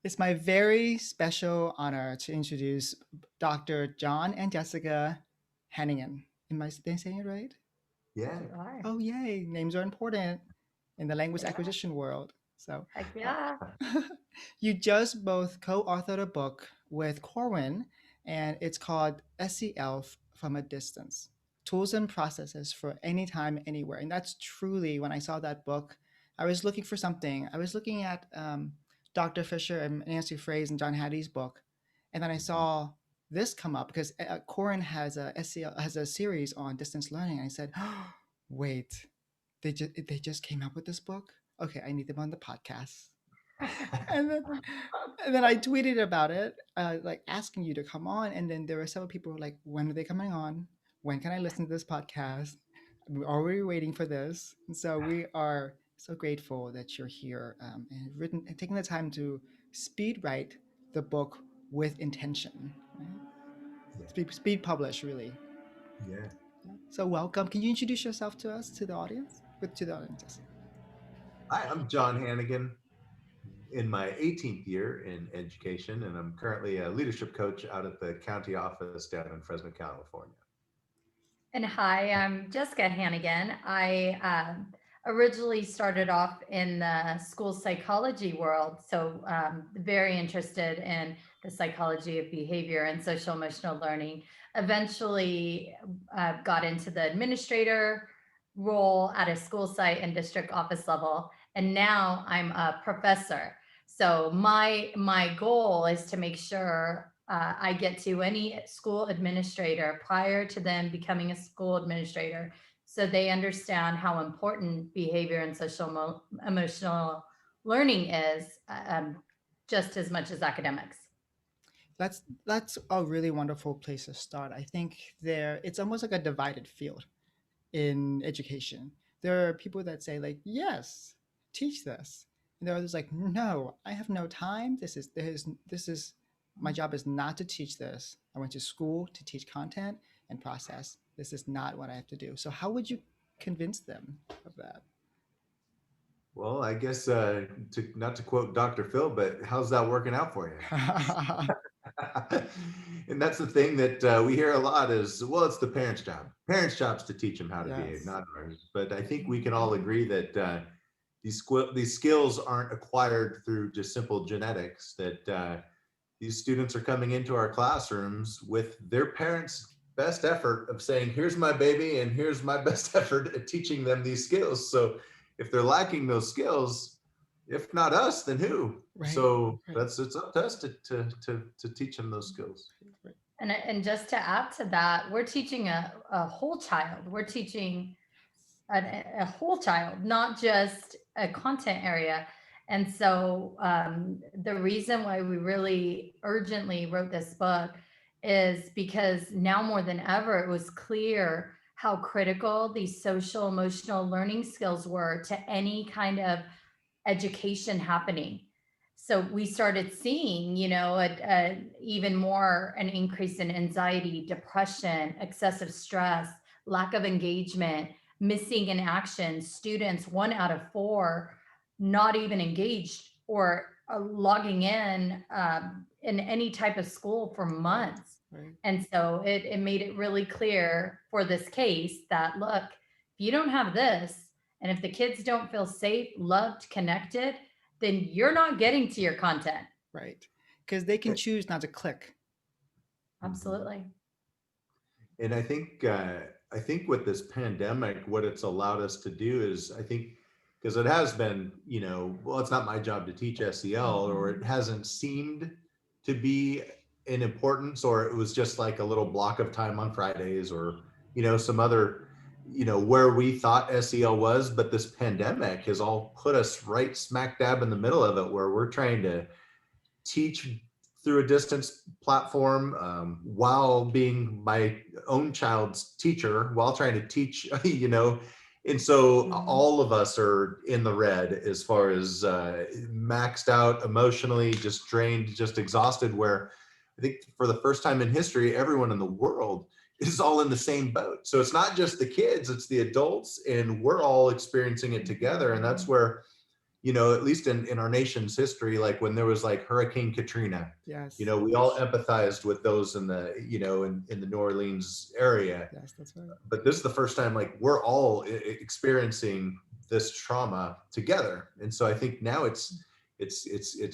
It's my very special honor to introduce Dr. John and Jessica Hannigan. Am I saying it right? Yeah. You are. Oh, yay. Names are important in the language Yeah. acquisition world. So, Heck uh, yeah. you just both co authored a book with Corwin, and it's called SEL from a Distance Tools and Processes for Anytime, Anywhere. And that's truly, when I saw that book, I was looking for something. I was looking at Dr. Fisher and Nancy Fraze and John Hattie's book. And then I saw this come up because Corwin has a SEL, has a series on distance learning. And I said, oh, wait, they just came up with this book? Okay, I need them on the podcast. And then and then I tweeted about it, like asking you to come on. And then there were several people who were like, when are they coming on? When can I listen to this podcast? We're already waiting for this. And so we are so grateful that you're here and written and taking the time to speed write the book with intention. Right? Yeah. Speed publish, really. Yeah. So welcome. Can you introduce yourself to us, to the audience? To the audience. Hi, I'm John Hannigan in my 18th year in education, and I'm currently a leadership coach out at the county office down in Fresno, California. And hi, I'm Jessica Hannigan. I originally started off in the school psychology world, so very interested in the psychology of behavior and social emotional learning. Eventually, got into the administrator role at a school site and district office level, and now I'm a professor. So my goal is to make sure I get to any school administrator prior to them becoming a school administrator, so they understand how important behavior and social emotional learning is, just as much as academics. That's a really wonderful place to start. I think there it's almost like a divided field in education. There are people that say like, yes, teach this. And there are others like, no, I have no time. This is my job is not to teach this. I went to school to teach content and process. This is not what I have to do. So how would you convince them of that? Well, I guess to not to quote Dr. Phil, but how's that working out for you? And that's the thing that we hear a lot is, well, it's the parents' job. Parents' job's to teach them how to behave, Yes. not ours. But I think we can all agree that these skills aren't acquired through just simple genetics. That these students are coming into our classrooms with their parents' best effort of saying, here's my baby and here's my best effort at teaching them these skills. So if they're lacking those skills, if not us, then who? Right. So Right. it's up to us to teach them those skills. Right. And just to add to that, we're teaching a whole child. We're teaching a whole child, not just a content area. And so the reason why we really urgently wrote this book is because now more than ever, it was clear how critical these social emotional learning skills were to any kind of education happening. So we started seeing, even more an increase in anxiety, depression, excessive stress, lack of engagement, missing in action, students 1 out of 4 not even engaged or logging in any type of school for Right. months. Right. And so it made it really clear for this case that, look, if you don't have this, and if the kids don't feel safe, loved, connected, then you're not getting to your content. Right. Because they can choose not to click. Mhm. Absolutely. And I think with this pandemic, what it's allowed us to do is, I think, because it has been, well, it's not my job to teach SEL, or it hasn't seemed to be an importance, or it was just like a little block of time on Fridays, or some other, where we thought SEL was. But this pandemic has all put us right smack dab in the middle of it, where we're trying to teach through a distance platform, while being my own child's teacher, while trying to teach, and so all of us are in the red as far as maxed out emotionally, just drained, just exhausted, where I think for the first time in history, everyone in the world is all in the same boat. So it's not just the kids, it's the adults, and we're all experiencing it together. And that's where at least in our nation's history, like when there was like Hurricane Katrina, Yes. we all empathized with those in the, in the New Orleans area. Yes, that's right. But this is the first time like we're all experiencing this trauma together. And so I think now it's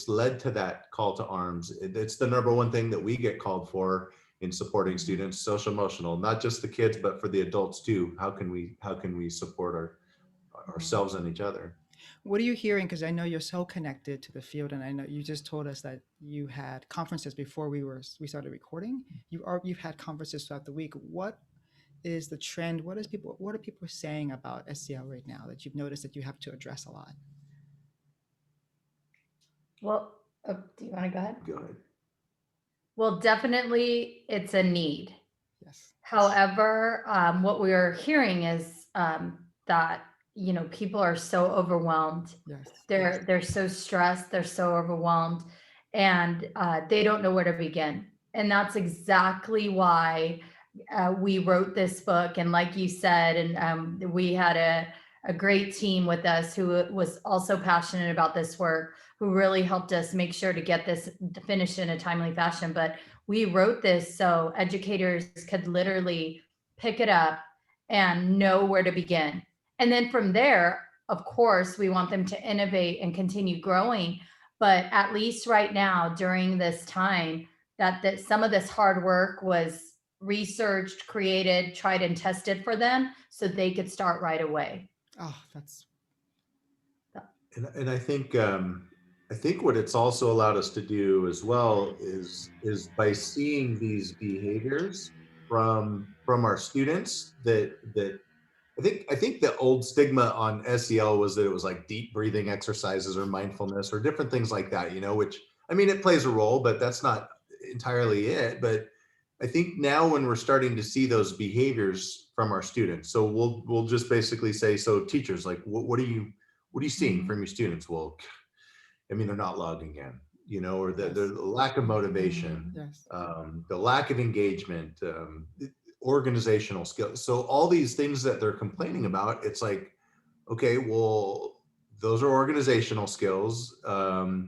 led to that call to arms. It's the number one thing that we get called for in supporting students, social emotional, not just the kids, but for the adults too. How can we support ourselves and each other? What are you hearing? Because I know you're so connected to the field, and I know you just told us that you had conferences before we started recording. You've had conferences throughout the week. What is the trend? What are people saying about SEL right now that you've noticed that you have to address a lot? Well, do you want to go ahead? Go ahead. Well, definitely it's a need. Yes. However, what we are hearing is that people are so overwhelmed. Yes. They're so stressed. They're so overwhelmed, and they don't know where to begin. And that's exactly why we wrote this book. And like you said, and we had a great team with us who was also passionate about this work, who really helped us make sure to get this finished in a timely fashion. But we wrote this so educators could literally pick it up and know where to begin. And then from there, of course, we want them to innovate and continue growing. But at least right now, during this time, that some of this hard work was researched, created, tried, and tested for them so they could start right away. Oh, that's And I think what it's also allowed us to do as well is by seeing these behaviors from our students that I think the old stigma on SEL was that it was like deep breathing exercises or mindfulness or different things like that, which I mean it plays a role, but that's not entirely it. But I think now when we're starting to see those behaviors from our students, so we'll just basically say, so teachers, like what are you seeing from your students? Well, I mean, they're not logging in, or the lack of motivation, yes. the lack of engagement, organizational skills. So all these things that they're complaining about, it's like, okay, well, those are organizational skills,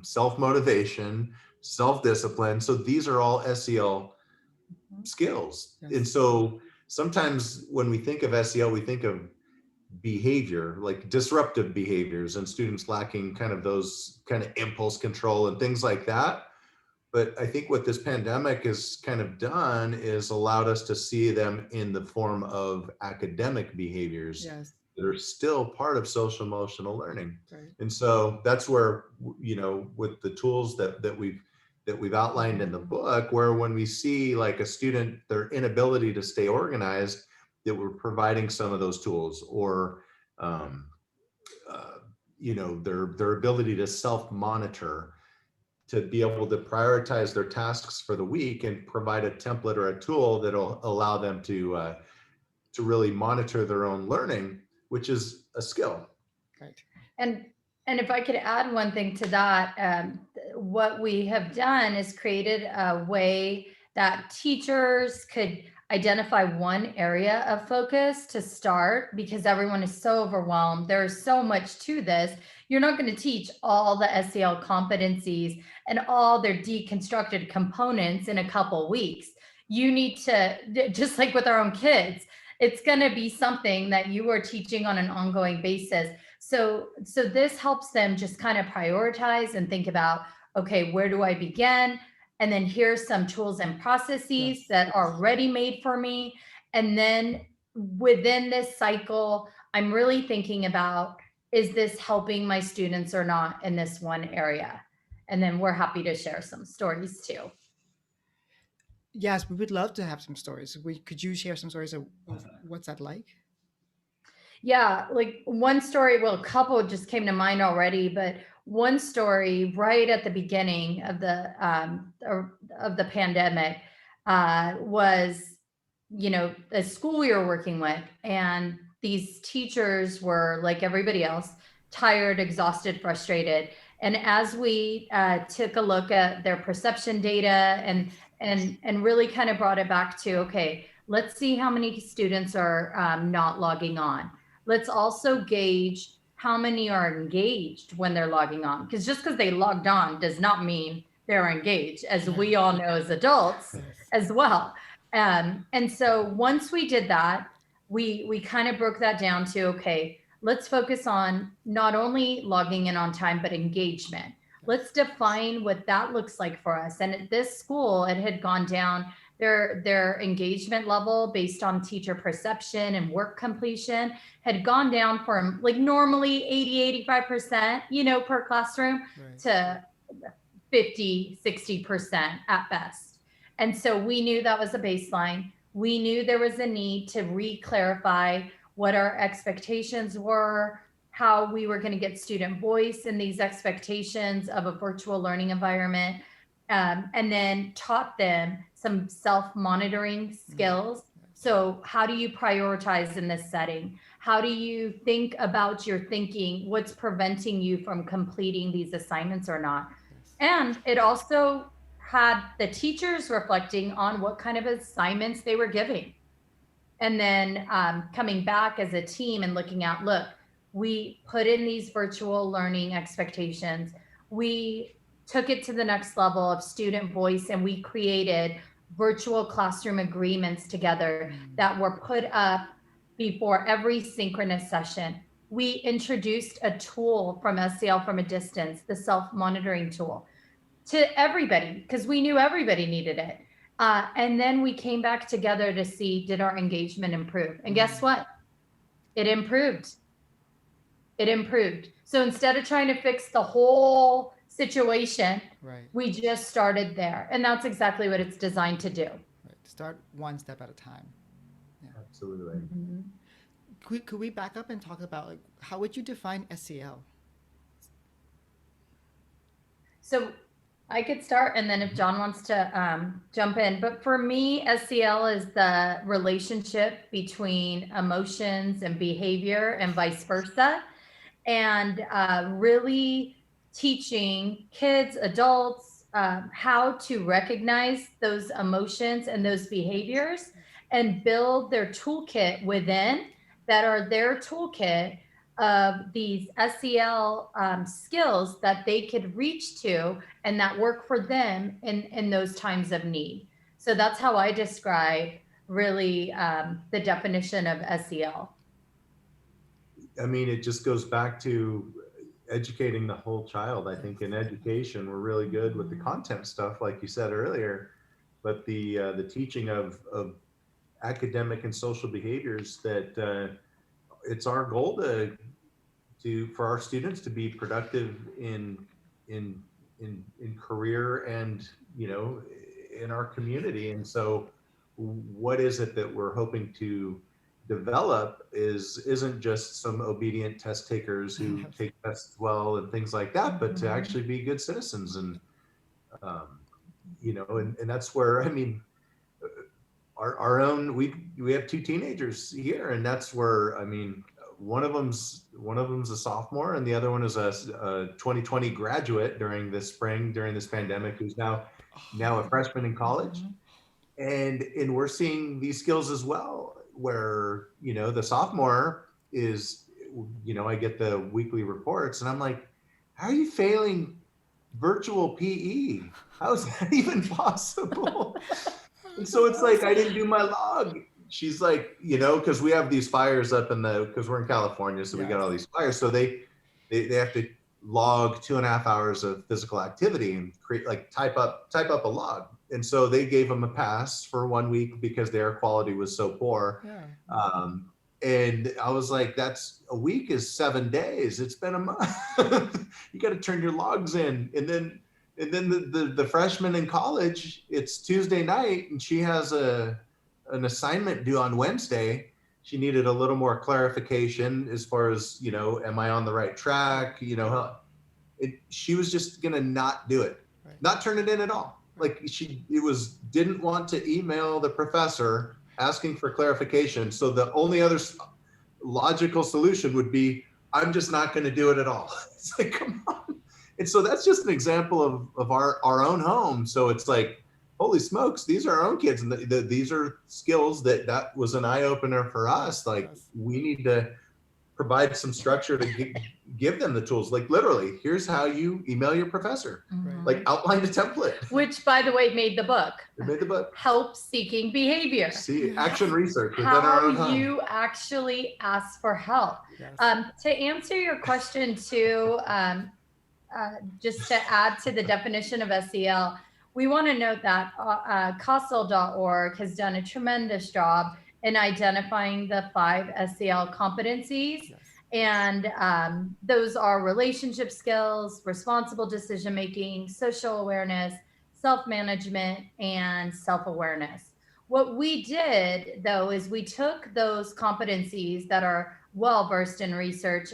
self-motivation, self-discipline. So these are all SEL skills. Yes. And so sometimes when we think of SEL, we think of behavior, like disruptive behaviors and students lacking kind of those kind of impulse control and things like that. But I think what this pandemic has kind of done is allowed us to see them in the form of academic behaviors Yes. that are still part of social emotional learning. Right. And so that's where, with the tools that we've outlined in the book, where when we see like a student, their inability to stay organized, that we're providing some of those tools, or their ability to self-monitor, to be able to prioritize their tasks for the week and provide a template or a tool that'll allow them to really monitor their own learning, which is a skill. Right. And if I could add one thing to that, what we have done is created a way that teachers could identify one area of focus to start, because everyone is so overwhelmed. There's so much to this. You're not going to teach all the SEL competencies and all their deconstructed components in a couple weeks. You need to, just like with our own kids, it's going to be something that you are teaching on an ongoing basis. So this helps them just kind of prioritize and think about, okay, where do I begin? And then here's some tools and processes that are ready made for me. And then within this cycle, I'm really thinking about, is this helping my students or not in this one area? And then we're happy to share some stories too. Yes, we would love to have some stories. Could you share some stories of what's that like? Yeah, like one story, well, a couple just came to mind already, but one story right at the beginning of the pandemic was, a school we were working with, and these teachers were like everybody else, tired, exhausted, frustrated. And as we took a look at their perception data and really kind of brought it back to, okay, let's see how many students are not logging on. Let's also gauge how many are engaged when they're logging on? Because just because they logged on does not mean they're engaged, as we all know as adults as well. And so once we did that, we kind of broke that down to, okay, let's focus on not only logging in on time, but engagement. Let's define what that looks like for us. And at this school, it had gone down their engagement level based on teacher perception and work completion had gone down from like normally 80-85%, per classroom, to 50-60% at best. And so we knew that was a baseline. We knew there was a need to re-clarify what our expectations were, how we were going to get student voice in these expectations of a virtual learning environment, and then taught them some self-monitoring skills. So how do you prioritize in this setting? How do you think about your thinking? What's preventing you from completing these assignments or not? And it also had the teachers reflecting on what kind of assignments they were giving. And then coming back as a team and looking at, look, we put in these virtual learning expectations. We took it to the next level of student voice, and we created virtual classroom agreements together that were put up before every synchronous session. We introduced a tool from SEL from a distance, the self-monitoring tool, to everybody, because we knew everybody needed it. And then we came back together to see, did our engagement improve? And guess what? It improved. It improved. So instead of trying to fix the whole situation, we just started there. And that's exactly what it's designed to do. Start one step at a time. Yeah. Absolutely. Mm-hmm. Could we back up and talk about, like, how would you define SEL? So I could start, and then if John wants to jump in. But for me, SEL is the relationship between emotions and behavior and vice versa. And really teaching kids, adults, how to recognize those emotions and those behaviors and build their toolkit within that are their toolkit of these SEL skills that they could reach to and that work for them in those times of need. So that's how I describe really the definition of SEL. I mean, it just goes back to educating the whole child. I think in education, we're really good with the content stuff, like you said earlier, but the teaching of academic and social behaviors, that it's our goal for our students to be productive in career and, in our community. And so what is it that we're hoping to develop isn't just some obedient test takers who take tests well and things like that, but to actually be good citizens. And and that's where, I mean, our own, we have two teenagers here, and that's where, I mean, one of them's a sophomore, and the other one is a 2020 graduate during the spring, during this pandemic, who's now a freshman in college. And we're seeing these skills as well, where, the sophomore is, I get the weekly reports and I'm like, how are you failing virtual PE? How is that even possible? And so it's like, I didn't do my log. She's like, because we have these fires up because we're in California, so we got all these fires. So they have to log 2.5 hours of physical activity and create, like, type up a log. And so they gave them a pass for 1 week because the air quality was so poor. Yeah. And I was like, a week is 7 days. It's been a month. You got to turn your logs in. And then the freshman in college, it's Tuesday night, and she has an assignment due on Wednesday. She needed a little more clarification as far as, am I on the right track? She was just going to not do it, not turn it in at all. Like, didn't want to email the professor asking for clarification. So the only other logical solution would be, I'm just not going to do it at all. It's like, come on. And so that's just an example of our own home. So it's like, holy smokes, these are our own kids. And these are skills that was an eye opener for us. Like, we need to provide some structure to give them the tools. Like literally, here's how you email your professor. Mhm. Like outline the template. Which, by the way, made the book. It made the book. Help seeking behavior. See, action research within our How own home. you actually ask for help. Yes. To answer your question too, just to add to the definition of SEL, we want to note that COSEL.org has done a tremendous job in identifying the 5 SEL competencies. Yes. And those are relationship skills, responsible decision making, social awareness, self-management, and self-awareness. What we did, though, is we took those competencies that are well versed in research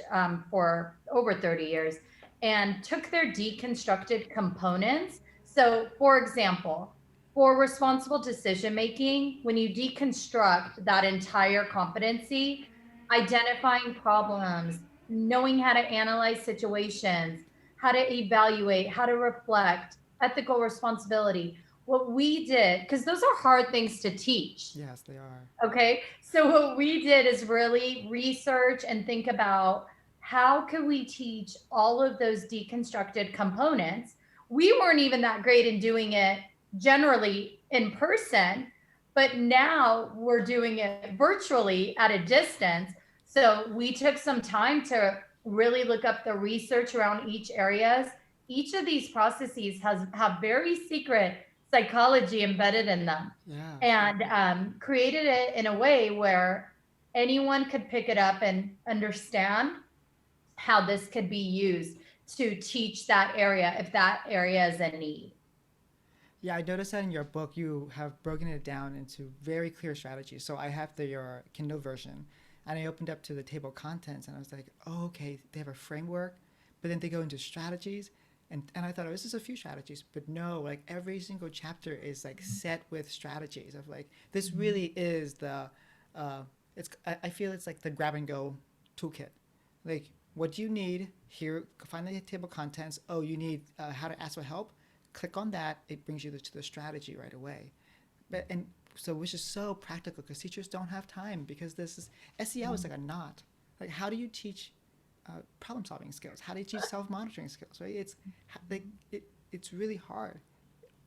for over 30 years and took their deconstructed components. So, for example, for responsible decision making, when you deconstruct that entire competency, identifying problems, knowing how to analyze situations, how to evaluate, how to reflect, ethical responsibility. What we did, because those are hard things to teach. Yes, they are. Okay. So what we did is really research and think about how could we teach all of those deconstructed components. We weren't even that great in doing it generally in person, but now we're doing it virtually at a distance. So we took some time to really look up the research around each areas. Each of these processes have very secret psychology embedded in them. Yeah. And created it in a way where anyone could pick it up and understand how this could be used to teach that area if that area is a need. Yeah, I noticed that in your book you have broken it down into very clear strategies. So I have your Kindle version, and I opened up to the table of contents, and I was like, oh, okay, they have a framework, but then they go into strategies, and I thought, oh, this is a few strategies, but no, like every single chapter is like set with strategies of like this really is the, I feel it's like the grab and go toolkit, like what do you need here? Find the table of contents. Oh, you need how to ask for help. Click on that. It brings you to the strategy right away. And so which is so practical because teachers don't have time because this is SEL is like a knot. Like how do you teach problem solving skills? How do you teach self monitoring skills? Right? It's like it's really hard.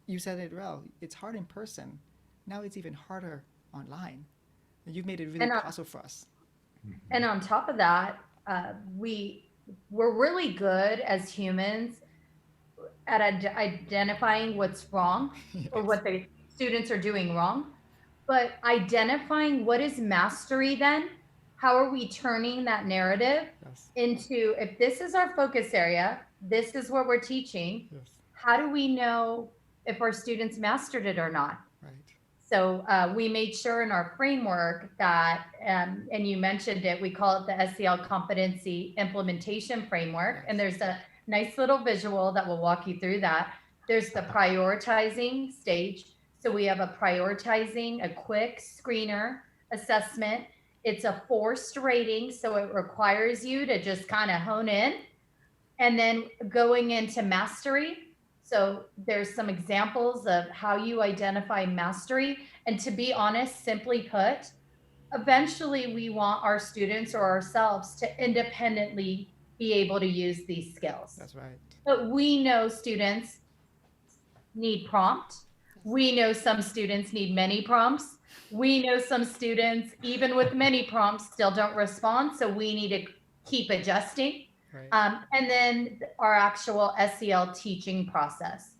You said it well. It's hard in person. Now it's even harder online. And you've made it really possible for us. And on top of that, we're really good as humans at identifying what's wrong or what the students are doing wrong, but identifying what is mastery then, how are we turning that narrative into, if this is our focus area, this is what we're teaching, how do we know if our students mastered it or not? Right. So we made sure in our framework that, and you mentioned it, we call it the SEL Competency Implementation Framework. And there's a nice little visual that will walk you through that. There's the prioritizing stage. So we have a prioritizing, a quick screener assessment. It's a forced rating. So it requires you to just kind of hone in. And then going into mastery. So there's some examples of how you identify mastery. And to be honest, simply put, eventually we want our students or ourselves to independently be able to use these skills. That's right. But we know students need prompt. We know some students need many prompts. We know some students, even with many prompts, still don't respond. So we need to keep adjusting. Right. And then our actual SEL teaching process.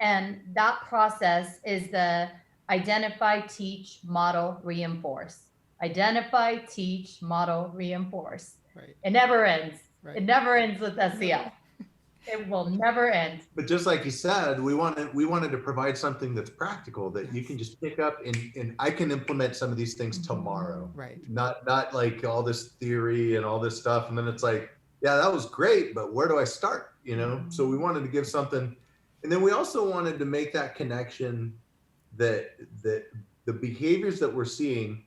And that process is the identify, teach, model, reinforce. Identify, teach, model, reinforce. Right. It never ends. Right. It never ends with SEL. It will never end. But just like you said, we wanted to provide something that's practical that you can just pick up and I can implement some of these things tomorrow. Right. Not like all this theory and all this stuff. And then it's like, yeah, that was great, but where do I start? You know? So we wanted to give something. And then we also wanted to make that connection that the behaviors that we're seeing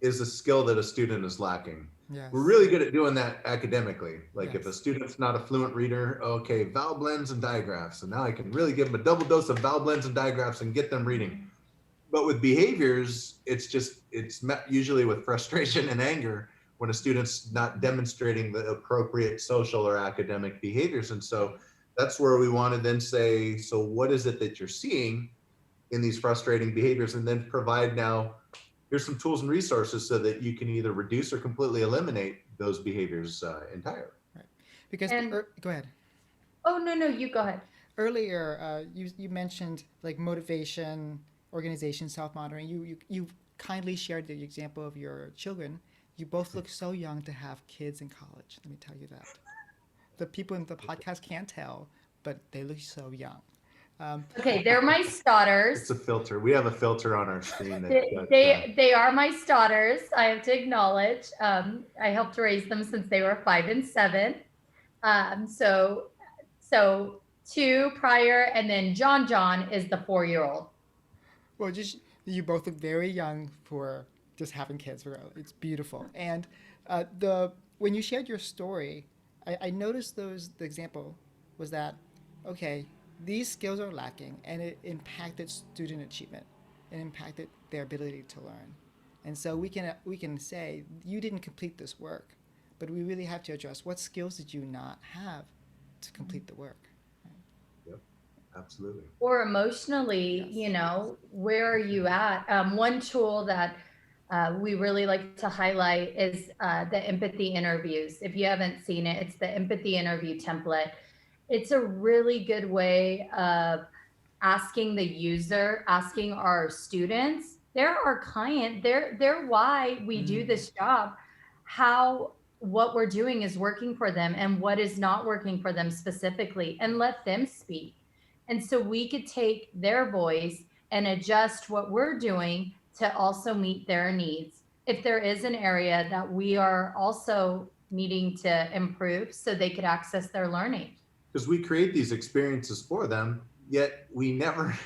is a skill that a student is lacking. Yes. We're really good at doing that academically. Like if a student's not a fluent reader, okay, vowel blends and digraphs. So now I can really give them a double dose of vowel blends and digraphs and get them reading. But with behaviors, it's met usually with frustration and anger when a student's not demonstrating the appropriate social or academic behaviors. And so that's where we want to then say, so what is it that you're seeing in these frustrating behaviors? And then provide now, here's some tools and resources so that you can either reduce or completely eliminate those behaviors entirely. Right. Because And go ahead. oh no, no, you go ahead. Earlier, you mentioned like motivation, organization, self monitoring. You kindly shared the example of your children. You both look so young to have kids in college. Let me tell you that. The people in the podcast can't tell, but they look so young. Okay, they're my daughters. It's a filter. We have a filter on our screen. They are my daughters. I have to acknowledge. I helped raise them since they were 5 and 7. So 2 prior, and then John is the 4-year-old. Well, just you both look very young for just having kids. It's beautiful. And the when you shared your story, I noticed the example was that okay, these skills are lacking, and it impacted student achievement. It impacted their ability to learn. And so we can say you didn't complete this work, but we really have to address what skills did you not have to complete the work. Yep, absolutely. Or emotionally, Yes. where are you at? One tool that we really like to highlight is the empathy interviews. If you haven't seen it, it's the empathy interview template. It's a really good way of asking the user, asking our students, they're our client, they're why we do this job, how what we're doing is working for them and what is not working for them specifically, and let them speak. And so we could take their voice and adjust what we're doing to also meet their needs. If there is an area that we are also needing to improve so they could access their learning. Because we create these experiences for them, yet we never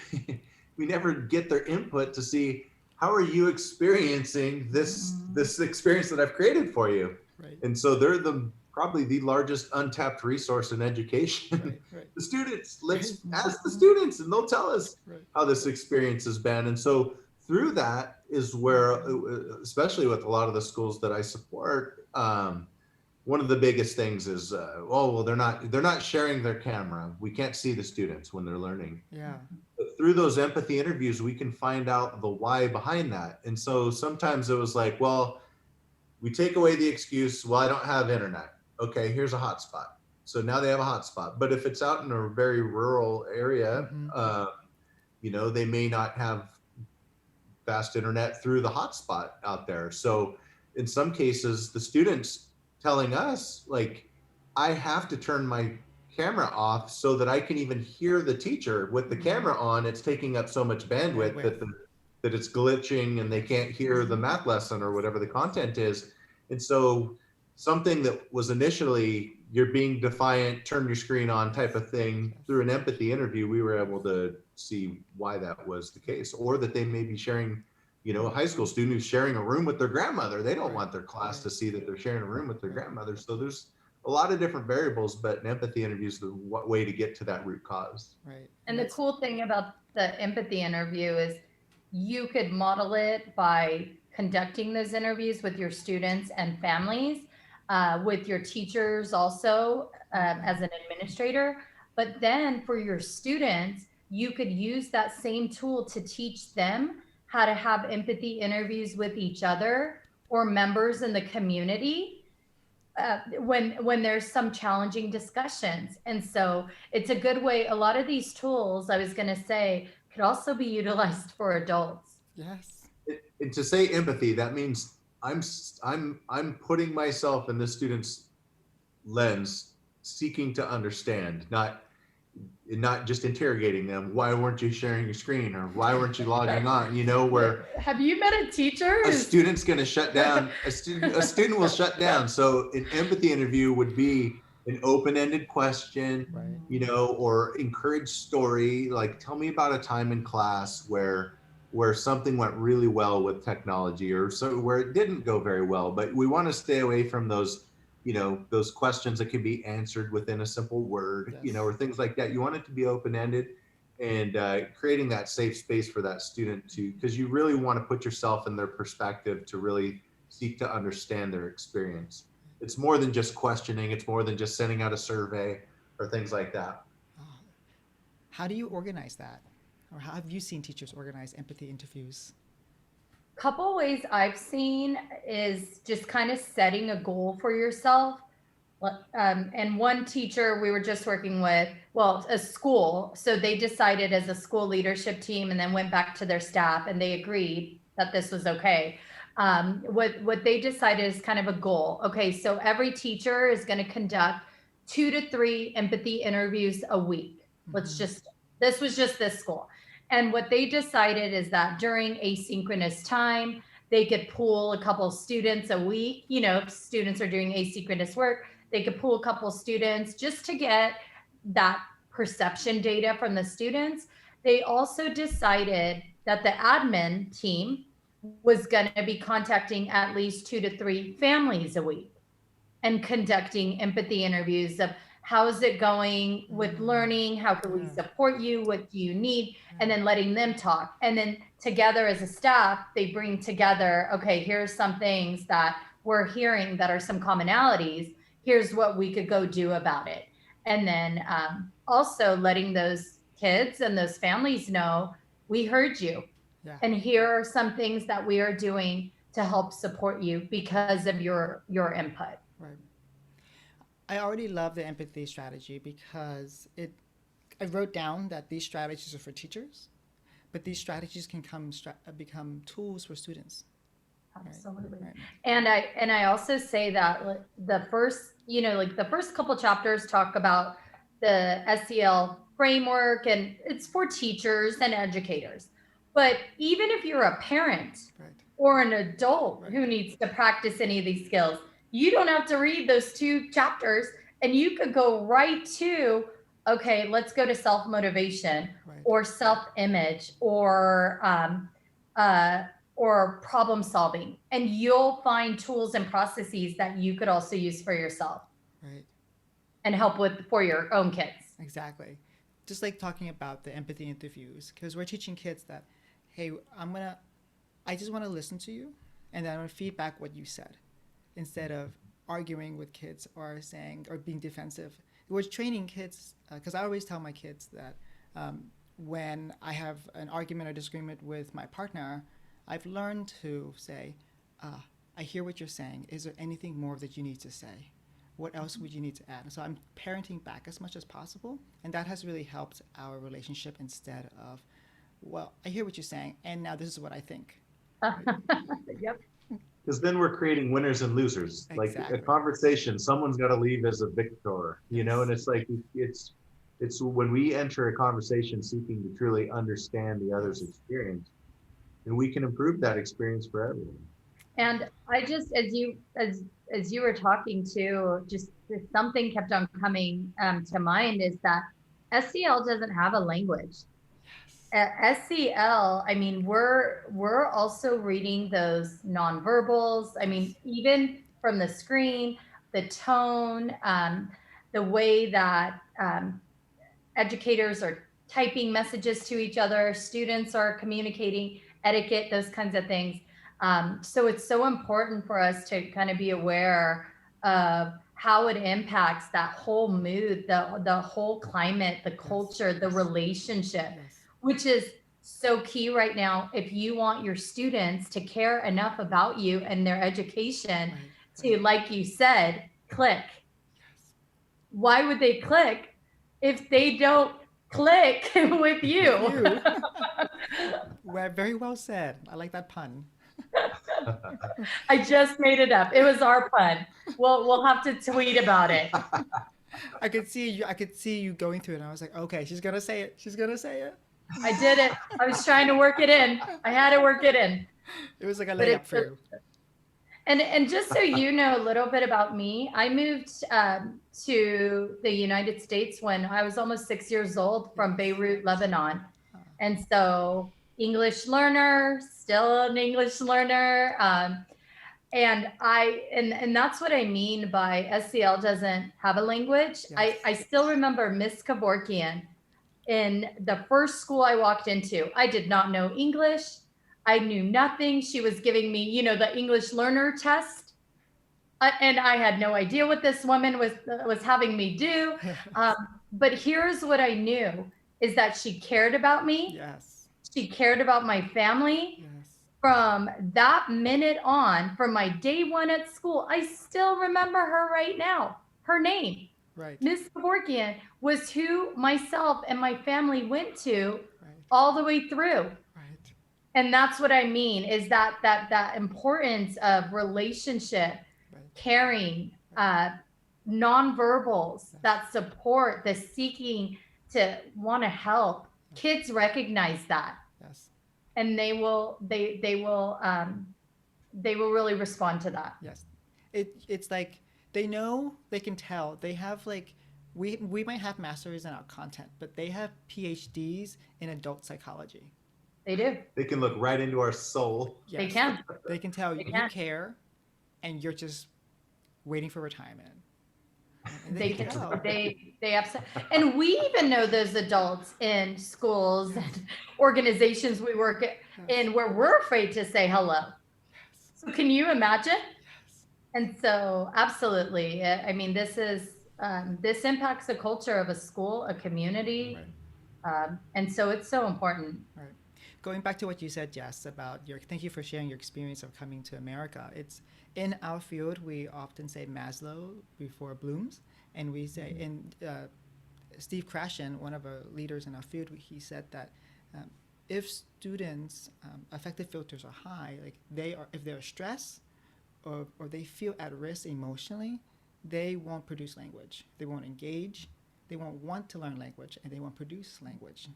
we never get their input to see how are you experiencing this experience that I've created for you. Right. And so they're probably the largest untapped resource in education. Right. Right. The students, let's Right. ask the students and they'll tell us Right. how this experience has been. And so through that is where, especially with a lot of the schools that I support, one of the biggest things is, well, they're not sharing their camera. We can't see the students when they're learning. Yeah. But through those empathy interviews, we can find out the why behind that. And so sometimes it was like, well, we take away the excuse, well, I don't have internet. Okay, here's a hotspot. So now they have a hotspot. But if it's out in a very rural area, they may not have fast internet through the hotspot out there. So in some cases, the students telling us, like, I have to turn my camera off so that I can even hear the teacher with the camera on. It's taking up so much bandwidth that it's glitching and they can't hear the math lesson or whatever the content is. And so something that was initially you're being defiant, turn your screen on type of thing, through an empathy interview, we were able to see why that was the case. Or that they may be sharing, a high school student who's sharing a room with their grandmother. They don't want their class to see that they're sharing a room with their grandmother. So there's a lot of different variables, but an empathy interview is the way to get to that root cause. Right. And the cool thing about the empathy interview is you could model it by conducting those interviews with your students and families, with your teachers also, as an administrator. But then for your students, you could use that same tool to teach them how to have empathy interviews with each other or members in the community, when there's some challenging discussions. And so it's a good way. A lot of these tools, I was going to say, could also be utilized for adults. Yes. And to say empathy, that means I'm putting myself in the student's lens, seeking to understand, not just interrogating them. Why weren't you sharing your screen, or why weren't you logging on? Where have you met a teacher? A student's going to shut down. A student will shut down. So an empathy interview would be an open-ended question, Right. or encourage story. Like, tell me about a time in class where something went really well with technology, or so where it didn't go very well. But we want to stay away from those, those questions that can be answered within a simple word, Yes. or things like that. You want it to be open-ended, and creating that safe space for that student because you really want to put yourself in their perspective to really seek to understand their experience. It's more than just questioning. It's more than just sending out a survey or things like that. Oh, how do you organize that? Or how have you seen teachers organize empathy interviews? Couple ways I've seen is just kind of setting a goal for yourself. And one teacher we were just working with, well, a school, so they decided as a school leadership team and then went back to their staff and they agreed that this was okay. What they decided is kind of a goal. Okay, so every teacher is going to conduct 2 to 3 empathy interviews a week. Let's just, this was just this school. And what they decided is that during asynchronous time, they could pool a couple students a week. You know, if students are doing asynchronous work, they could pool a couple students just to get that perception data from the students. They also decided that the admin team was going to be contacting at least 2 to 3 families a week and conducting empathy interviews of how's it going with learning, how can we support you, what do you need, and then letting them talk. And then together as a staff, they bring together, okay, here's some things that we're hearing that are some commonalities, here's what we could go do about it. And then also letting those kids and those families know, we heard you. Yeah. And here are some things that we are doing to help support you because of your input. Right. I already love the empathy strategy because I wrote down that these strategies are for teachers, but these strategies can become tools for students. Absolutely. Right. And I also say that the first, like the first couple chapters talk about the SEL framework, and it's for teachers and educators. But even if you're a parent or an adult who needs to practice any of these skills, you don't have to read those 2 chapters, and you could go right to, okay, let's go to self-motivation or self-image or problem solving. And you'll find tools and processes that you could also use for yourself. Right. And help with for your own kids. Exactly. Just like talking about the empathy interviews, because we're teaching kids that, hey, I just want to listen to you, and then I'm going to feed back what you said, instead of arguing with kids or saying or being defensive. We're training kids, because I always tell my kids that when I have an argument or disagreement with my partner, I've learned to say, I hear what you're saying. Is there anything more that you need to say? What else would you need to add? And so I'm parenting back as much as possible, and that has really helped our relationship instead of, well, I hear what you're saying, and now this is what I think. Yep. Because then we're creating winners and losers. Exactly. Like a conversation, someone's got to leave as a victor, and it's like it's when we enter a conversation seeking to truly understand the other's experience, and we can improve that experience for everyone. And I just, as you were talking to, just something kept on coming to mind is that SEL doesn't have a language. SEL, I mean, we're also reading those nonverbals. I mean, even from the screen, the tone, the way that educators are typing messages to each other, students are communicating, etiquette, those kinds of things. So it's so important for us to kind of be aware of how it impacts that whole mood, the whole climate, the culture, the relationship, which is so key right now. If you want your students to care enough about you and their education to, like you said, click. Why would they click if they don't click with you? Very well said. I like that pun. I just made it up. It was our pun. We'll have to tweet about it. I could see you going through it, and I was like, okay, she's gonna say it. She's gonna say it. I did it. I was trying to work it in. I had to work it in. It was like a layup for you. And just so you know a little bit about me, I moved to the United States when I was almost 6 years old from Beirut, Lebanon. And so English learner, still an English learner. And that's what I mean by SEL doesn't have a language. Yes. I still remember Miss Kevorkian in the first school I walked into. I did not know English. I knew nothing. She was giving me, you know, the English learner test. And I had no idea what this woman was having me do. But here's what I knew is that she cared about me. Yes. She cared about my family. Yes. From that minute on, from my day one at school, I still remember her right now. Her name, Right. Miss Kevorkian, was who myself and my family went to Right. all the way through. Right. And that's what I mean is that importance of relationship, Right. caring, nonverbals, Yes. that support, the seeking to want to help. Yes. Kids recognize that, Yes. and they will really respond to that. Yes. It's like they know, they can tell. They have like we might have masters in our content, but they have PhDs in adult psychology. They do. They can look right into our soul. Yes. They can. They can tell They you can. care, and you're just waiting for retirement. And They can can. tell. They absolutely. And we even know those adults in schools Yes. and organizations we work in where we're afraid to say hello. Yes. So can you imagine? Yes. And so, absolutely. I mean, this impacts the culture of a school, a community, and so it's so important. Right. Going back to what you said, Jess, about thank you for sharing your experience of coming to America. It's in our field, we often say Maslow before Bloom's, and we say, and Steve Krashen, one of our leaders in our field, he said that if students' affective filters are high, like if they're stressed or they feel at risk emotionally, they won't produce language. They won't engage. They won't want to learn language, and they won't produce language,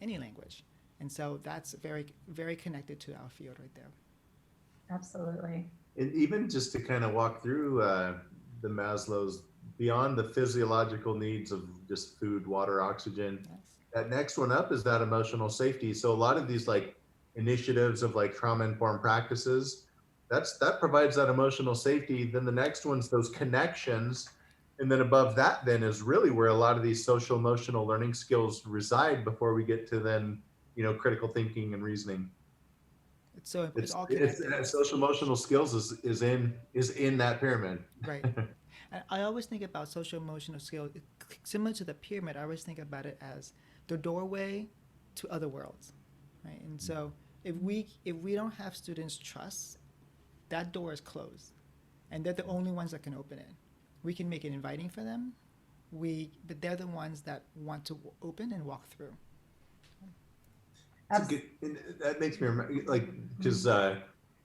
any language. And so that's very, very connected to our field right there. Absolutely. And even just to kind of walk through the Maslow's, beyond the physiological needs of just food, water, oxygen, Yes. that next one up is that emotional safety. So a lot of these like initiatives of like trauma-informed practices, that provides that emotional safety. Then the next one's those connections. And then above that then is really where a lot of these social emotional learning skills reside before we get to then, you know, critical thinking and reasoning. It's all connected. Social emotional skills is in that pyramid. Right. And I always think about social emotional skills similar to the pyramid. I always think about it as the doorway to other worlds, right? And so if we don't have students trust, that door is closed, and they're the only ones that can open it. We can make it inviting for them, but they're the ones that want to open and walk through. That makes me remember, like, because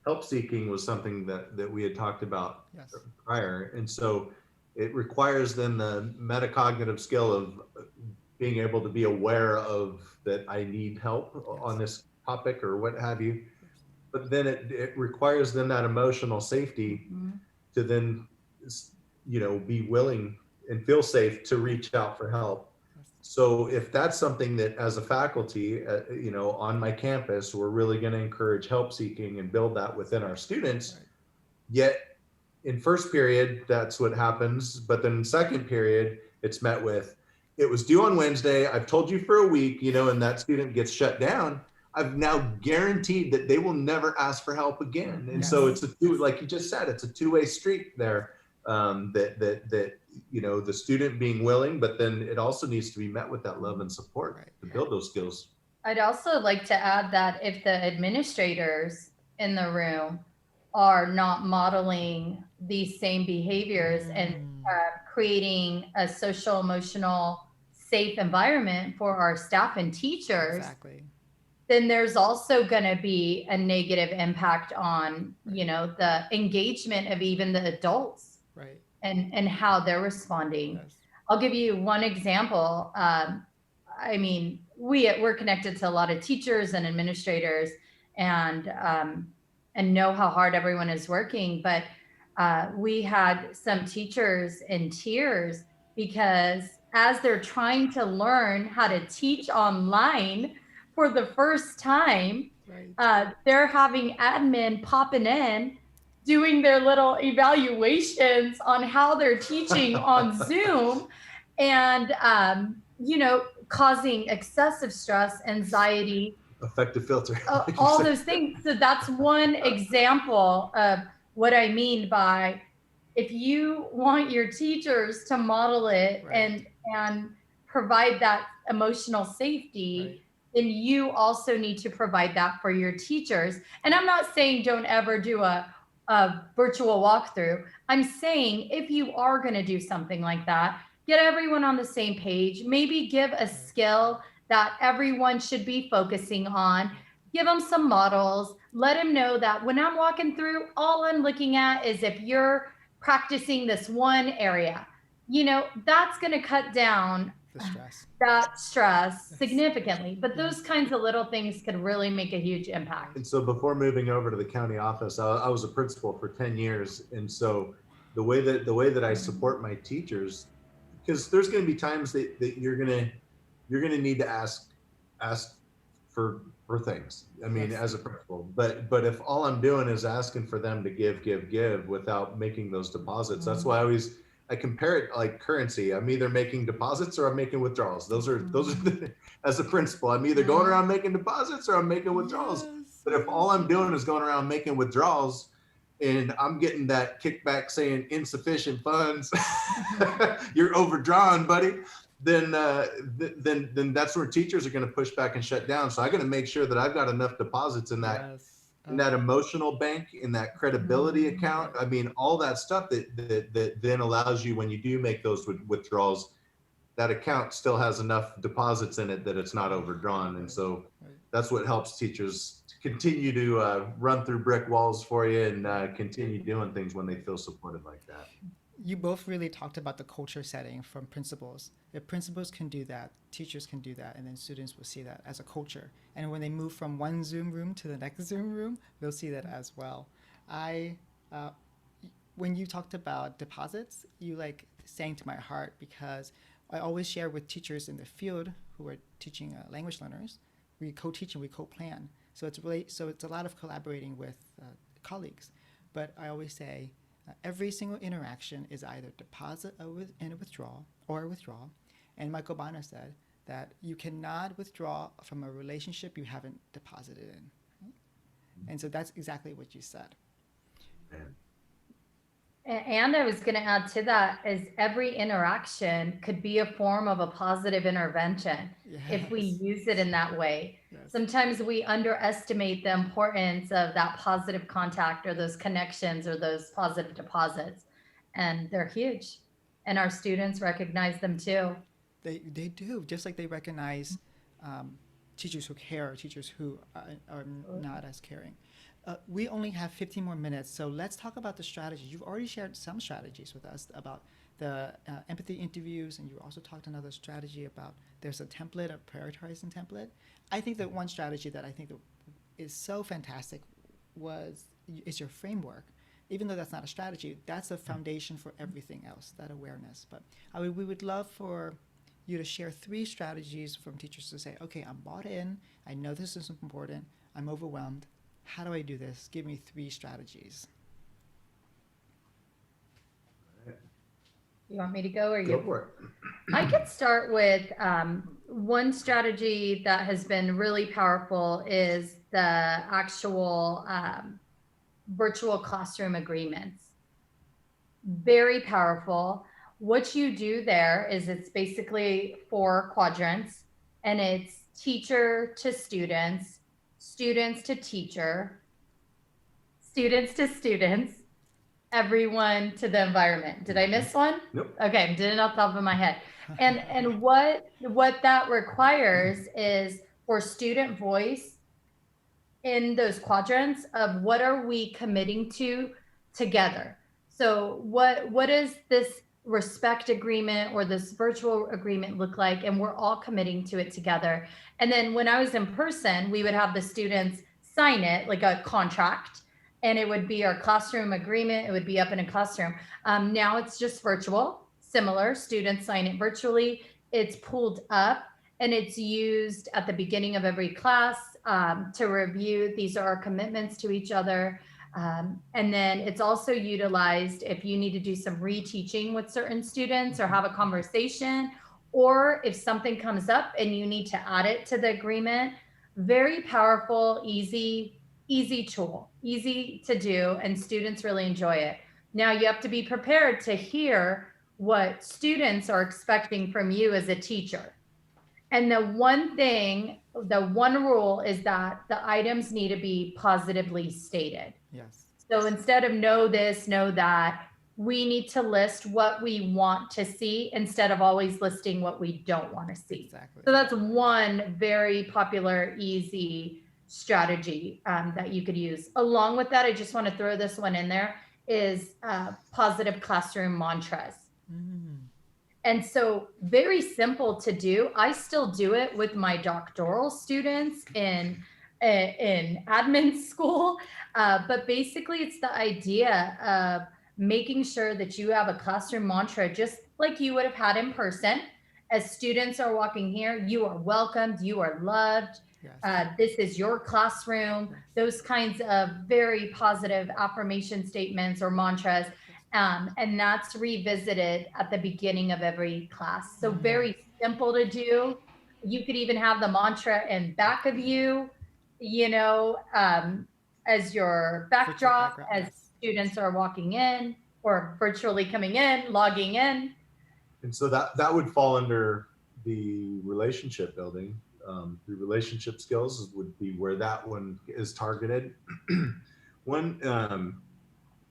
help seeking was something that we had talked about Yes. prior, and so it requires then the metacognitive skill of being able to be aware of that I need help on this topic or what have you. But then it requires then that emotional safety to then, you know, be willing and feel safe to reach out for help. So if that's something that as a faculty, you know, on my campus, we're really going to encourage help seeking and build that within our students. Right. Yet in first period, that's what happens. But then in second period, it's met with, it was due on Wednesday. I've told you for a week, you know, and that student gets shut down. I've now guaranteed that they will never ask for help again. And so it's like you just said, it's a two-way street there. That you know, the student being willing, but then it also needs to be met with that love and support to build those skills. I'd also like to add that if the administrators in the room are not modeling these same behaviors and creating a social emotional safe environment for our staff and teachers, Exactly. then there's also going to be a negative impact on, you know, the engagement of even the adults. Right. And how they're responding. Yes. I'll give you one example. I mean, we're connected to a lot of teachers and administrators, and know how hard everyone is working. But we had some teachers in tears because as they're trying to learn how to teach online for the first time, they're having admin popping in, doing their little evaluations on how they're teaching on Zoom, and you know, causing excessive stress, anxiety, effective filter. Like you all said. those things. So that's one example of what I mean by, if you want your teachers to model it Right. and provide that emotional safety, Right. then you also need to provide that for your teachers. And I'm not saying don't ever do a virtual walkthrough. I'm saying if you are going to do something like that, get everyone on the same page. Maybe give a skill that everyone should be focusing on. Give them some models. Let them know that when I'm walking through, all I'm looking at is if you're practicing this one area, that's going to cut down The stress. that stress Yes. significantly. But Yes. those kinds of little things could really make a huge impact. And so before moving over to the county office, I was a principal for 10 years. And so the way that I support my teachers, because there's going to be times that you're gonna need to ask for things. I mean, Yes. as a principal, but if all I'm doing is asking for them to give without making those deposits, that's why I compare it like currency. I'm either making deposits or I'm making withdrawals. Those are as a principal, I'm either going around making deposits or I'm making withdrawals. Yes. But if all Yes. I'm doing is going around making withdrawals and I'm getting that kickback saying insufficient funds, you're overdrawn, buddy. Then that's where teachers are going to push back and shut down. So I got to make sure that I've got enough deposits in Yes. that emotional bank, in that credibility account. I mean, all that stuff that then allows you, when you do make those withdrawals, that account still has enough deposits in it that it's not overdrawn. And so Right. that's what helps teachers continue to run through brick walls for you and continue doing things when they feel supported like that. You both really talked about the culture setting from principals. If principals can do that, teachers can do that, and then students will see that as a culture. And when they move from one Zoom room to the next Zoom room, they'll see that as well. I, uh, when you talked about deposits, you like sang to my heart because I always share with teachers in the field who are teaching language learners. We co-teach and we co-plan. So it's a lot of collaborating with colleagues. But I always say every single interaction is either deposit and a withdrawal. And Michael Bonner said that you cannot withdraw from a relationship you haven't deposited in. Right? And so that's exactly what you said. Man. And I was going to add to that is every interaction could be a form of a positive intervention if we Yes. use it in that way. Yes. Sometimes we underestimate the importance of that positive contact or those connections or those positive deposits, and they're huge. And our students recognize them too. They do, just like they recognize um, teachers who care, teachers who are not as caring. We only have 15 more minutes, so let's talk about the strategy. You've already shared some strategies with us about the empathy interviews, and you also talked another strategy about there's a template, a prioritizing template. I think that one strategy that I think that is so fantastic is your framework. Even though that's not a strategy, that's a foundation for everything else, that awareness. But we would love for you to share 3 strategies from teachers to say, okay, I'm bought in, I know this is important, I'm overwhelmed. How do I do this? Give me 3 strategies. You want me to go or Go you? for it. I could start with one strategy that has been really powerful is the actual virtual classroom agreements. Very powerful. What you do there is it's basically 4 quadrants, and it's teacher to students, students to teacher, students to students, everyone to the environment. Did I miss one? Nope. Okay, did it off the top of my head. And what that requires is for student voice in those quadrants of what are we committing to together. So what is this respect agreement or this virtual agreement look like, and we're all committing to it together. And then when I was in person, we would have the students sign it like a contract, and it would be our classroom agreement. It would be up in a classroom. Now it's just virtual, similar. Students sign it virtually. It's pulled up and it's used at the beginning of every class to review. These are our commitments to each other. And then it's also utilized if you need to do some reteaching with certain students or have a conversation, or if something comes up and you need to add it to the agreement. Very powerful, easy tool, easy to do, and students really enjoy it. Now you have to be prepared to hear what students are expecting from you as a teacher. And the one rule is that the items need to be positively stated. Yes. So instead of know this, know that, we need to list what we want to see instead of always listing what we don't want to see. Exactly. So that's one very popular, easy strategy that you could use. Along with that, I just want to throw this one in there is positive classroom mantras. Mm. And so very simple to do. I still do it with my doctoral students in admin school. But basically it's the idea of making sure that you have a classroom mantra, just like you would have had in person. As students are walking here, you are welcomed, you are loved. Yes. This is your classroom. Yes. Those kinds of very positive affirmation statements or mantras, and that's revisited at the beginning of every class. So very simple to do. You could even have the mantra in back of you, you know, as your backdrop as Yes. students are walking in or virtually coming in, logging in. And so that would fall under the relationship building. The relationship skills would be where that one is targeted. One,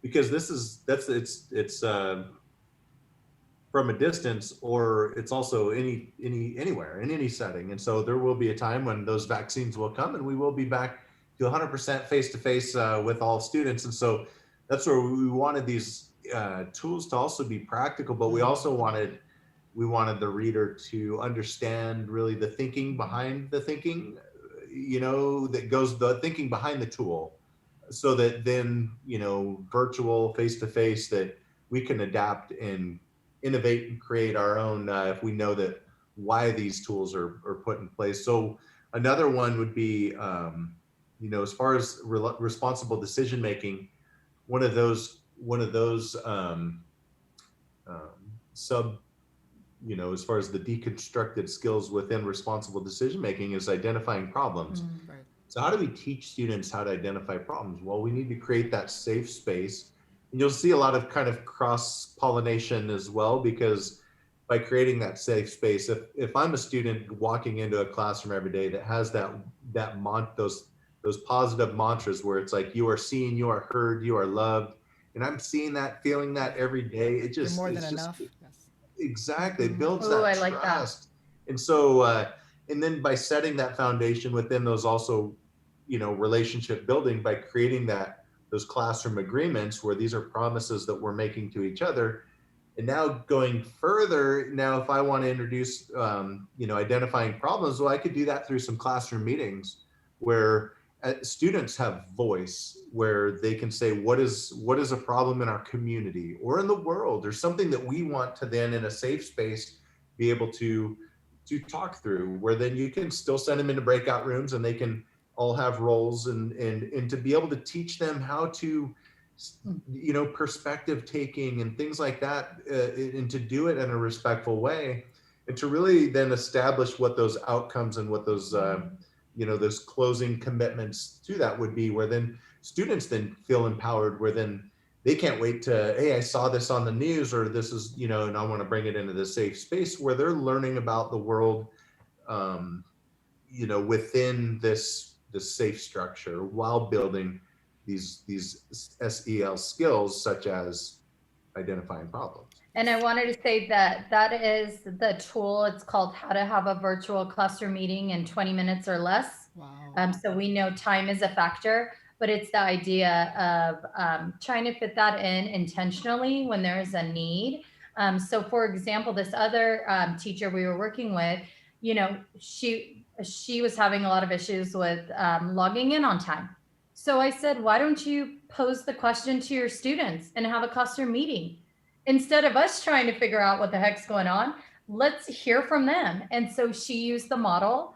because it's from a distance, or it's also anywhere in any setting. And so there will be a time when those vaccines will come and we will be back to 100% face to face with all students. And so that's where we wanted these tools to also be practical, but we also wanted the reader to understand really the thinking behind the thinking, that goes the thinking behind the tool, so that then, virtual face to face, that we can adapt and innovate and create our own if we know that why these tools are put in place. So another one would be, as far as responsible decision making, one of those sub as far as the deconstructed skills within responsible decision making is identifying problems. Right. So how do we teach students how to identify problems? Well, we need to create that safe space. And you'll see a lot of kind of cross pollination as well, because by creating that safe space, if I'm a student walking into a classroom every day that has those positive mantras where it's like, you are seen, you are heard, you are loved, and I'm seeing that, feeling that every day, You're more than enough. Yes. Exactly, it builds Oh, that I trust. like that. And so and then by setting that foundation within those also, relationship building, by creating those classroom agreements where these are promises that we're making to each other. And now going further, now if I want to introduce identifying problems, well, I could do that through some classroom meetings where students have voice, where they can say, what is a problem in our community or in the world, or something that we want to then, in a safe space, be able to talk through, where then you can still send them into breakout rooms and they can all have roles, and to be able to teach them how to, perspective taking and things like that, and to do it in a respectful way, and to really then establish what those outcomes and what those those closing commitments to that would be, where then students then feel empowered, where then they can't wait to, hey, I saw this on the news, or this is, and I want to bring it into the safe space where they're learning about the world, within this safe structure, while building these SEL skills, such as identifying problems. And I wanted to say that is the tool. It's called How to Have a Virtual Cluster Meeting in 20 Minutes or Less. Wow. So we know time is a factor, but it's the idea of trying to fit that in intentionally when there is a need. So for example, this other teacher we were working with, she was having a lot of issues with logging in on time. So I said, why don't you pose the question to your students and have a cluster meeting? Instead of us trying to figure out what the heck's going on, let's hear from them. And so she used the model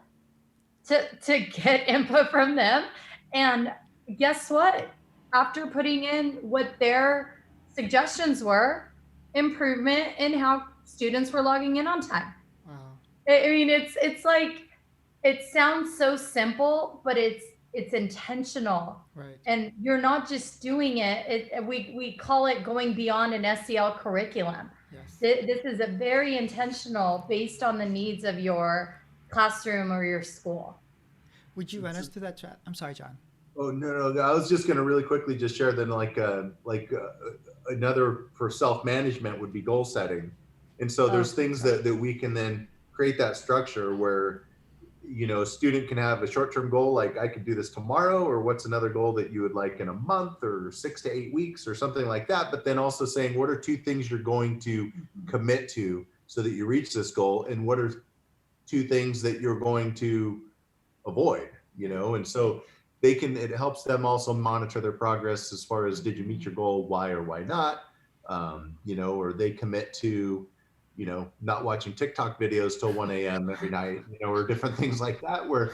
to get input from them. And guess what? After putting in what their suggestions were, improvement in how students were logging in on time. Wow. I mean, it's like, it sounds so simple, but it's intentional. Right. And you're not just doing we call it going beyond an SEL curriculum. Yes. This is a very intentional based on the needs of your classroom or your school. Would you run us through that chat? I'm sorry, John. Oh no, I was just going to really quickly just share that another for self-management would be goal setting. And so there's things that we can then create that structure where, you know, a student can have a short-term goal, like I could do this tomorrow, or what's another goal that you would like in a month or 6 to 8 weeks or something like that. But then also saying, what are 2 things you're going to commit to so that you reach this goal? And what are 2 things that you're going to avoid, you know? And so it helps them also monitor their progress as far as, did you meet your goal? Why or why not? You know, or they commit to, you know, not watching TikTok videos till 1 a.m. every night, you know, or different things like that, where,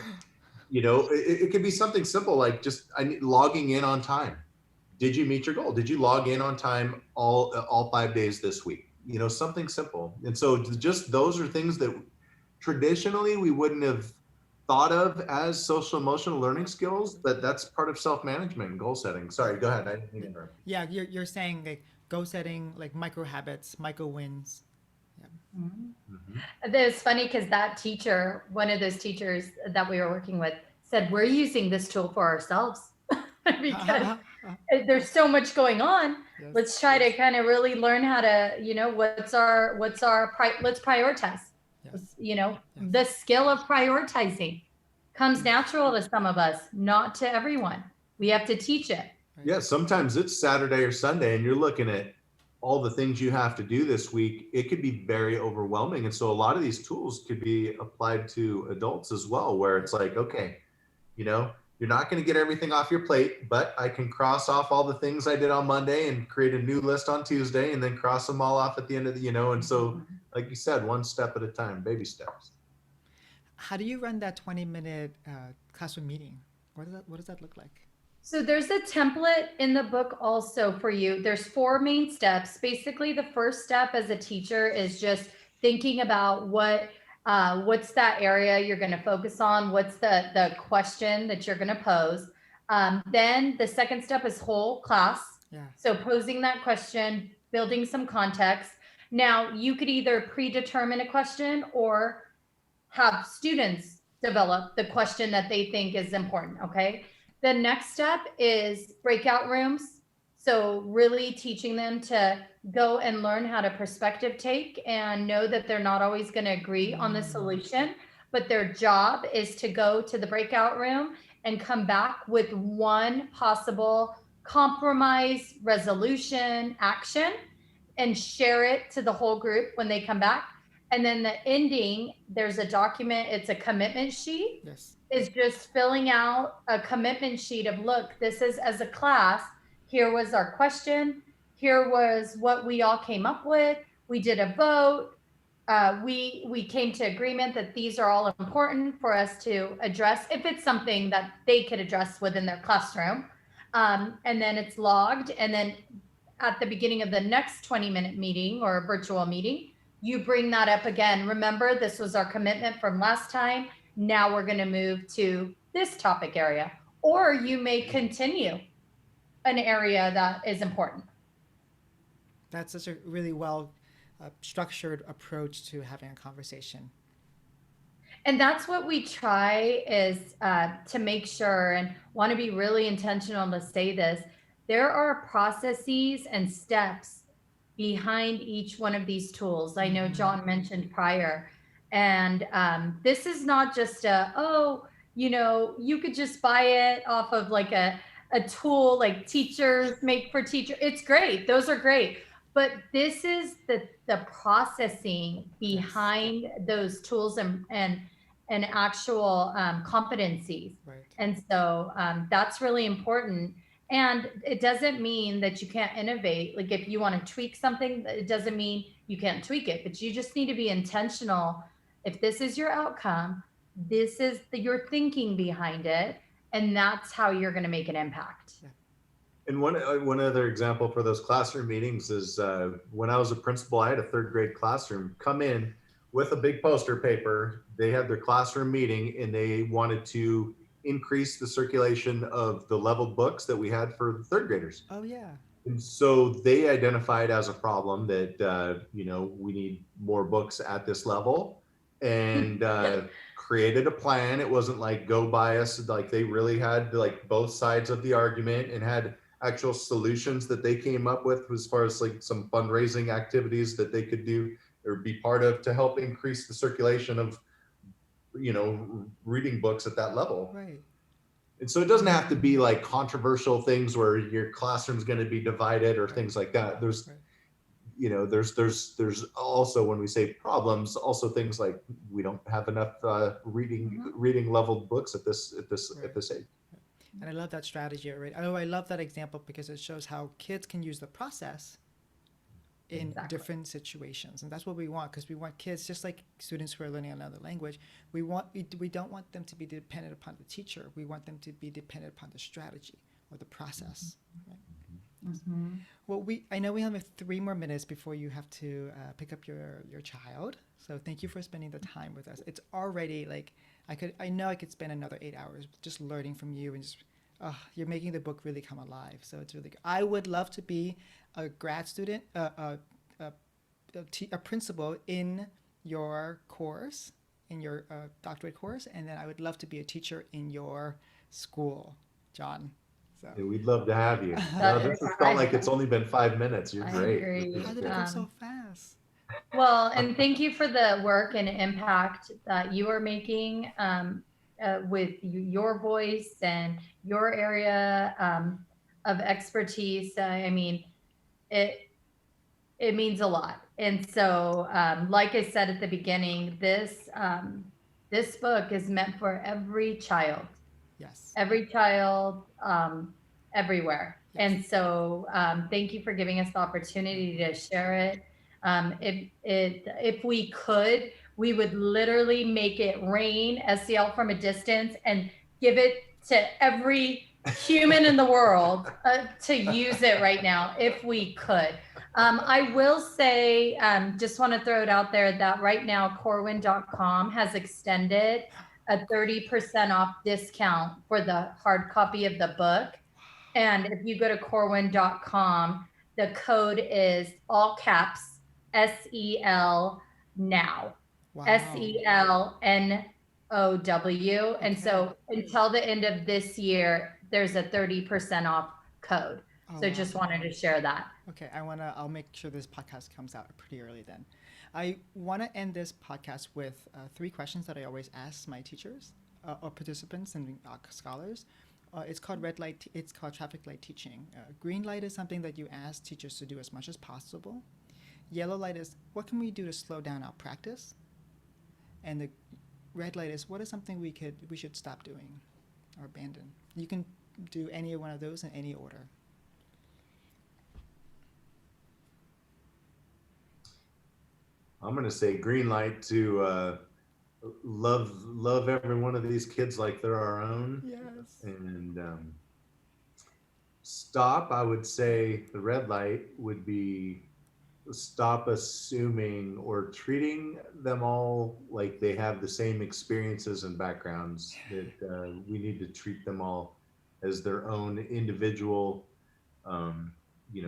you know, it could be something simple like just logging in on time. Did you meet your goal? Did you log in on time all 5 days this week? You know, something simple. And so just those are things that traditionally we wouldn't have thought of as social emotional learning skills, but that's part of self-management and goal setting. Sorry, go ahead. I didn't mean to interrupt. Yeah, you're saying like goal setting, like micro habits, micro wins. Yeah. Mm-hmm. It's funny because that teacher, one of those teachers that we were working with, said we're using this tool for ourselves because there's so much going on. Yes. Let's try to kind of really learn how to, you know, let's prioritize. Yes. You know, yes. The skill of prioritizing comes natural to some of us, not to everyone. We have to teach it. Yeah, sometimes it's Saturday or Sunday and you're looking at all the things you have to do this week. It could be very overwhelming. And so a lot of these tools could be applied to adults as well, where it's like, okay, you know, you're not going to get everything off your plate, but I can cross off all the things I did on Monday and create a new list on Tuesday and then cross them all off at the end of the, you know, and so like you said, one step at a time, baby steps. How do you run that 20-minute classroom meeting? What does that look like? So there's a template in the book also for you. There's 4 main steps. Basically, the first step as a teacher is just thinking about what's that area you're going to focus on? What's the question that you're going to pose? Then the second step is whole class. Yeah. So posing that question, building some context. Now, you could either predetermine a question or have students develop the question that they think is important, okay? The next step is breakout rooms. So really teaching them to go and learn how to perspective take and know that they're not always going to agree on the solution, but their job is to go to the breakout room and come back with one possible compromise, resolution, action, and share it to the whole group when they come back. And then the ending, there's a document, it's a commitment sheet. Yes. Is just filling out a commitment sheet of, look, this is as a class, here was our question, here was what we all came up with, we did a vote, we came to agreement that these are all important for us to address if it's something that they could address within their classroom. And then it's logged, and then at the beginning of the next 20-minute meeting or virtual meeting, you bring that up again. Remember, this was our commitment from last time. Now we're going to move to this topic area, or you may continue an area that is important. That's such a really well structured approach to having a conversation. And that's what we try is to make sure, and want to be really intentional to say this, there are processes and steps behind each one of these tools. I know John mentioned prior. And this is not just you could just buy it off of like a tool like teachers make for teacher. It's great. Those are great. But this is the processing behind those tools and actual competencies. Right. And so that's really important. And it doesn't mean that you can't innovate. Like if you want to tweak something, it doesn't mean you can't tweak it, but you just need to be intentional. If this is your outcome, this is your thinking behind it, and that's how you're going to make an impact. Yeah. And one other example for those classroom meetings is when I was a principal, I had a 3rd grade classroom come in. with a big poster paper. They had their classroom meeting and they wanted to increase the circulation of the leveled books that we had for the third graders. Oh yeah. And so they identified as a problem that we need more books at this level, and created a plan. It wasn't like go by us. Like they really had like both sides of the argument and had actual solutions that they came up with as far as like some fundraising activities that they could do or be part of to help increase the circulation of reading books at that level. Right. And so it doesn't have to be like controversial things where your classroom's going to be divided or Right. things like that. There's Right. there's also, when we say problems, also things like we don't have enough reading leveled books at this Right. age. And I love that strategy, right? Oh, I love that example because it shows how kids can use the process in Exactly. different situations, and that's what we want, because we want kids, just like students who are learning another language, we don't want them to be dependent upon the teacher. We want them to be dependent upon the strategy or the process, right? Mm-hmm. Well, I know we have 3 more minutes before you have to pick up your child. So thank you for spending the time with us. It's already like I know I could spend another 8 hours just learning from you, and just you're making the book really come alive. So it's really good. I would love to be a grad student, a, a principal in your course, in your doctorate course, and then I would love to be a teacher in your school, John. So. And we'd love to have you. No, That this is, has felt like it's only been 5 minutes. You're I great. agree. How did it go so fast? Well, and thank you for the work and impact that you are making with your voice and your area of expertise. I mean, it it means a lot. And so, like I said at the beginning, this book is meant for Yes. every child, everywhere. Yes. And so, thank you for giving us the opportunity to share it. If we could, we would literally make it rain SEL from a distance and give it to every human in the world to use it right now, if we could. I will say, just want to throw it out there that right now, Corwin.com has extended a 30% off discount for the hard copy of the book. And if you go to Corwin.com, the code is all caps SEL now. Wow. SELNOW. And Okay. so until the end of this year, there's a 30% off code. Oh, So wow. just wanted to share that. Okay, I'll make sure this podcast comes out pretty early then. I want to end this podcast with 3 questions that I always ask my teachers or participants and scholars. It's called red light. It's called traffic light teaching. Green light is something that you ask teachers to do as much as possible. Yellow light is what can we do to slow down our practice, and the red light is what is something we should stop doing or abandon. You can do any one of those in any order. I'm going to say green light to love every one of these kids like they're our own. Yes. And stop, I would say the red light would be stop assuming or treating them all like they have the same experiences and backgrounds. That we need to treat them all as their own individual, um, you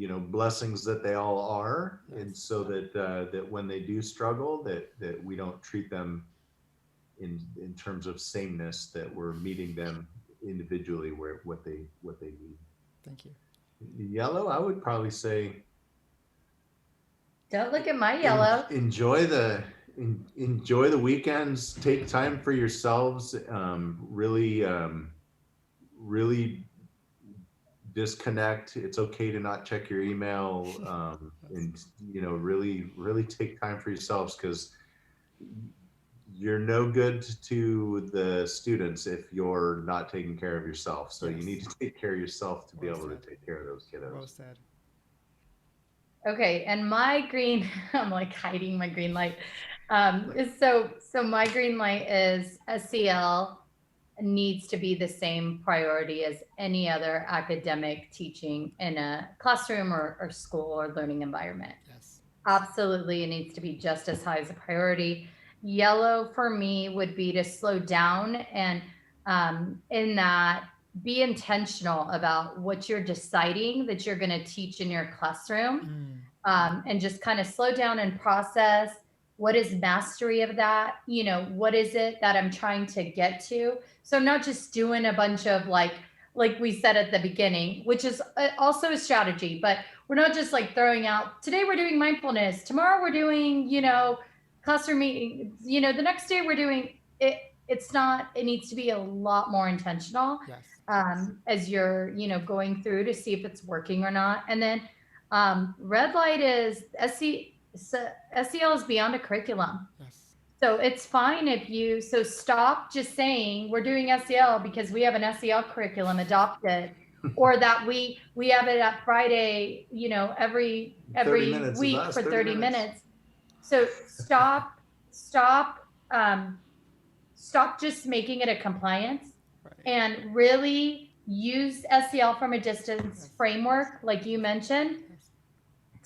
know, blessings that they all are. Yes. And so that when they do struggle, that we don't treat them in terms of sameness, that we're meeting them individually where what they need. Thank you. Yellow, I would probably say Don't look at my yellow. enjoy the weekends. Take time for yourselves. Really disconnect. It's okay to not check your email, and really take time for yourselves, because you're no good to the students if you're not taking care of yourself. So Yes. you need to take care of yourself to be Well able said. to take care of those kiddos. Well said. Okay, and my green, I'm like hiding my green light. So my green light is SEL needs to be the same priority as any other academic teaching in a classroom or school or learning environment. Yes. Absolutely, it needs to be just as high as a priority. Yellow for me would be to slow down and in that be intentional about what you're deciding that you're going to teach in your classroom, and just kind of slow down and process what is mastery of that. What is it that I'm trying to get to? So I'm not just doing a bunch of like we said at the beginning, which is also a strategy, but we're not just like throwing out, today we're doing mindfulness, tomorrow we're doing, classroom meeting, the next day we're doing it. It's not, it needs to be a lot more intentional, Yes. as you're, going through to see if it's working or not. And then red light is SEL is beyond a curriculum. Yes. So it's fine if you, so stop just saying we're doing SEL because we have an SEL curriculum adopted, or that we have it at Friday, every 30 minutes week us, for 30 minutes. minutes. So stop just making it a compliance, Right. and really use SEL from a distance Yes. framework, like you mentioned, Yes.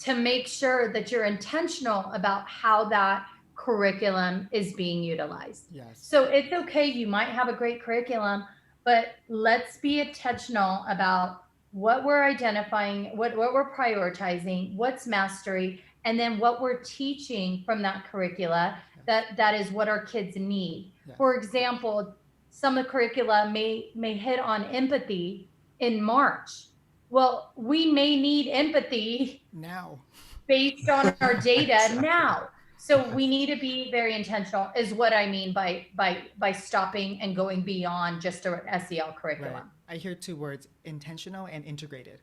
to make sure that you're intentional about how that curriculum is being utilized. Yes. So it's okay, you might have a great curriculum, but let's be intentional about what we're identifying, what we're prioritizing, what's mastery, and then what we're teaching from that curricula, that is what our kids need. Yes. For example, some of the curricula may hit on empathy in March. Well, we may need empathy Now. based on our data Exactly. now. So we need to be very intentional, is what I mean by stopping and going beyond just a SEL curriculum. Right. I hear two words: intentional and integrated.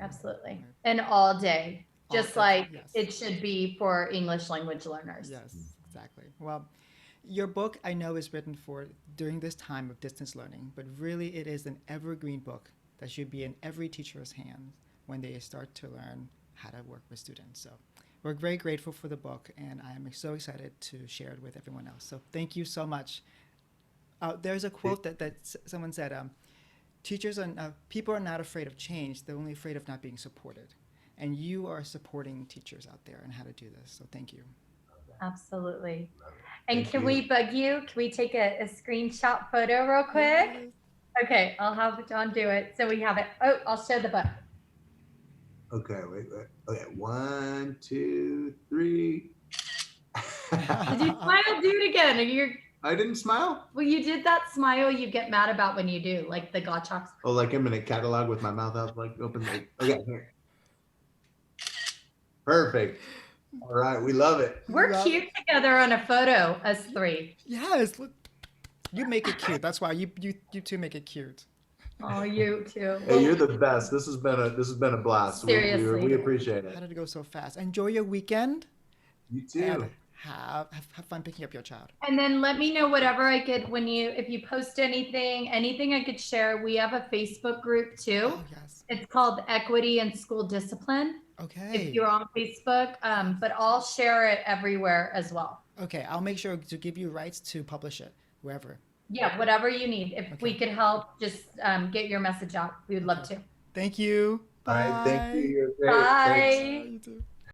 Absolutely. And all day, just All- like yes. it should be for English language learners. Yes, exactly. Well, your book I know is written for during this time of distance learning, but really it is an evergreen book that should be in every teacher's hands when they start to learn how to work with students. So we're very grateful for the book, and I am so excited to share it with everyone else. So thank you so much. There's a quote that someone said, teachers are people are not afraid of change, they're only afraid of not being supported. And you are supporting teachers out there on how to do this. So thank you. Absolutely. And Thank can you. we bug you? Can we take a screenshot photo real quick? Yes. Okay, I'll have John do it. So we have it. Oh, I'll show the book. Okay, wait. Okay, 1, 2, 3. Did you smile? Do it again. I didn't smile. Well, you did that smile you get mad about when you do, like the Gottschalks. Oh, like I'm in a catalog with my mouth out, like open. Like, okay, here. Perfect. All right, we love it. We're cute together on a photo, us three. Yes. Look, you make it cute. That's why you two make it cute. Oh, you too. Hey, you're the best. This has been a blast. Seriously. We appreciate How it. did it go so fast? Enjoy your weekend. You too. And have fun picking up your child. And then let me know whatever I could if you post anything I could share. We have a Facebook group too. Oh yes. It's called Equity and School Discipline. Okay. If you're on Facebook, but I'll share it everywhere as well. Okay, I'll make sure to give you rights to publish it wherever. Yeah, whatever you need. If we Okay. could help, just get your message out. We would love to. Thank you. All right, thank you. Bye. You're great. Bye. Thanks. You too.